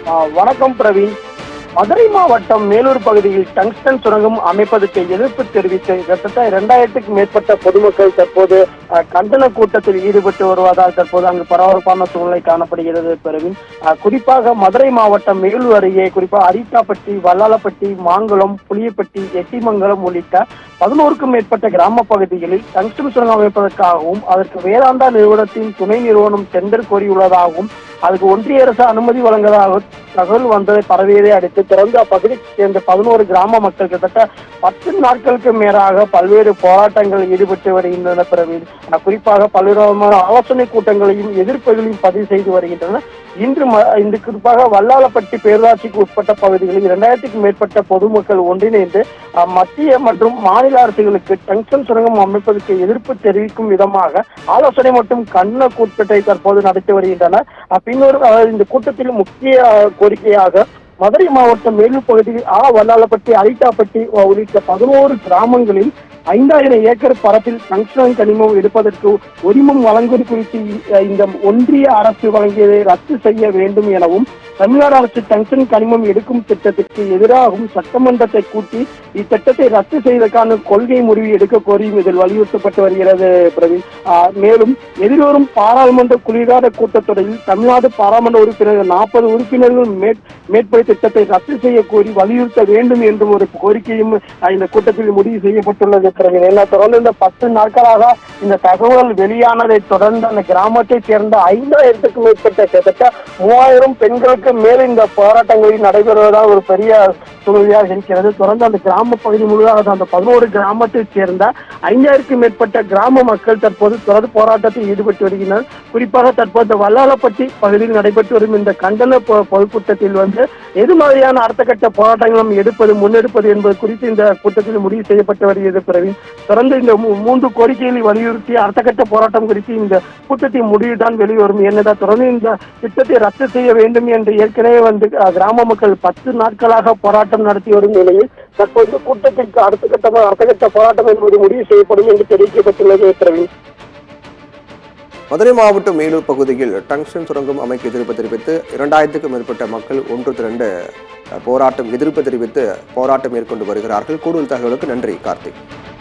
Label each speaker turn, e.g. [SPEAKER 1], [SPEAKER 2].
[SPEAKER 1] வணக்கம் பிரவீன். மதுரை மாவட்டம் மேலூர் பகுதியில் டங்ஸ்டன் சுரங்கம் அமைப்பதற்கு எதிர்ப்பு தெரிவித்து கிட்டத்தட்ட 2000க்கும் மேற்பட்ட பொதுமக்கள் தற்போது கண்டன கூட்டத்தில் ஈடுபட்டு வருவதால் தற்போது அங்கு பரபரப்பான சூழ்நிலை காணப்படுகிறது பிரவீன். குறிப்பாக மதுரை மாவட்டம் மேலூர் அருகே குறிப்பாக அரிட்டாப்பட்டி, வல்லாளப்பட்டி, மாங்குளம், புளியப்பட்டி, எட்டிமங்கலம் உள்ளிட்ட 11க்கும் மேற்பட்ட கிராம பகுதிகளில் டங்ஸ்டன் சுரங்கம் அமைப்பதற்காகவும் அதற்கு வேதாந்தா நிறுவனத்தின் துணை நிறுவனம் டெண்டர் கோரியுள்ளதாகவும் அதுக்கு ஒன்றிய அரசு அனுமதி வழங்குவதாக தகவல் வந்ததை பரவியதை அடுத்து தொடர்ந்து அப்பகுதியை சேர்ந்த 11 கிராம மக்கள் கிட்டத்தட்ட 10 நாட்களுக்கு மேலாக பல்வேறு போராட்டங்களில் ஈடுபட்டு வருகின்றனர் பிரவீன். குறிப்பாக பல்வேறு ஆலோசனை கூட்டங்களையும் எதிர்ப்புகளையும் பதிவு செய்து வருகின்றனர். இன்று குறிப்பாக வல்லாளப்பட்டி பேரூராட்சிக்கு உட்பட்ட பகுதிகளில் 2000க்கும் மேற்பட்ட பொதுமக்கள் ஒன்றிணைந்து மத்திய மற்றும் மாநில அரசுகளுக்கு டங்ஸ்டன் சுரங்கம் அமைப்பதற்கு எதிர்ப்பு தெரிவிக்கும் விதமாக ஆலோசனை மற்றும் கண்டன கூட்டத்தை தற்போது நடத்தி வருகின்றனர். பின்னர் இந்த கூட்டத்தில் முக்கிய கோரிக்கையாக மதுரை மாவட்டம் மேலூர் பகுதியில் வல்லாளப்பட்டி, அரிட்டாப்பட்டி உள்ளிட்ட 11 கிராமங்களில் 5000 ஏக்கர் பரப்பில் டங்ஸ்டன் கனிமம் எடுப்பதற்கு உரிமம் வழங்குவது குறித்து இந்த ஒன்றிய அரசு வழங்கியதை ரத்து செய்ய வேண்டும் எனவும், தமிழ்நாடு அரசு டங்ஸ்டன் கனிமம் எடுக்கும் திட்டத்திற்கு எதிராகவும் சட்டமன்றத்தை கூட்டி இத்திட்டத்தை ரத்து செய்வதற்கான கொள்கை முடிவு எடுக்க கோரியும் இதில் வலியுறுத்தப்பட்டு வருகிறது பிரவீன். மேலும் எதிர்வரும் பாராளுமன்ற குளிர்கால கூட்டத்தொடரில் தமிழ்நாடு பாராளுமன்ற உறுப்பினர்கள் 40 உறுப்பினர்கள் மேற்படி திட்டத்தை ரத்து செய்ய கோரி வலியுறுத்த வேண்டும் என்றும் ஒரு கோரிக்கையும் இந்த கூட்டத்தில் முடிவு செய்யப்பட்டுள்ளது பிரவீன். தொடர்ந்து இந்த 10 நாட்களாக இந்த தகவல் வெளியானதை தொடர்ந்து அந்த கிராமத்தை சேர்ந்த 5000க்கும் மேற்பட்ட கிட்டத்தட்ட 3000 பெண்களுக்கு மேல் இந்த போராட்டங்களில் நடைபெறுவதால் ஒரு பெரிய சூழ்நிலையாக இருக்கிறது. தொடர்ந்து அந்த கிராம பகுதி முழுவதாக அந்த 11 கிராமத்தை சேர்ந்த 5000க்கும் மேற்பட்ட கிராம மக்கள் தற்போது தொடர் போராட்டத்தில் ஈடுபட்டு வருகின்றனர். குறிப்பாக தற்போது வல்லாளப்பட்டி பகுதியில் நடைபெற்று வரும் இந்த கண்டன பொதுக்கூட்டத்தில் எது மாதிரியான அடுத்த கட்ட போராட்டங்களும் முன்னெடுப்பது என்பது குறித்து இந்த கூட்டத்தில் முடிவு செய்யப்பட்டு வருகிறது பிரவீன். தொடர்ந்து இந்த 3 கோரிக்கைகளை வலியுறுத்தி அடுத்த கட்ட போராட்டம் குறித்து இந்த கூட்டத்தின் முடிவுதான் வெளிவரும். என்னதான் தொடர்ந்து இந்த திட்டத்தை ரத்து செய்ய வேண்டும் என்று ஏற்கனவே கிராம மக்கள் 10 நாட்களாக போராட்டம் நடத்தி வரும் நிலையில் தற்போது கூட்டத்திற்கு அடுத்த கட்ட போராட்டம் என்பது முடிவு செய்யப்படும் என்று தெரிவிக்கப்பட்டுள்ளது பிரவீன்.
[SPEAKER 2] மதுரை மாவட்டம் மேலூர் பகுதியில் டங்ஸ்டன் சுரங்கம் அமைக்க எதிர்ப்பு தெரிவித்து 2000க்கும் மேற்பட்ட மக்கள் ஒன்று திரண்டு எதிர்ப்பு தெரிவித்து போராட்டம் மேற்கொண்டு வருகிறார்கள். கூடுதல் தகவலுக்கு நன்றி கார்த்திக்.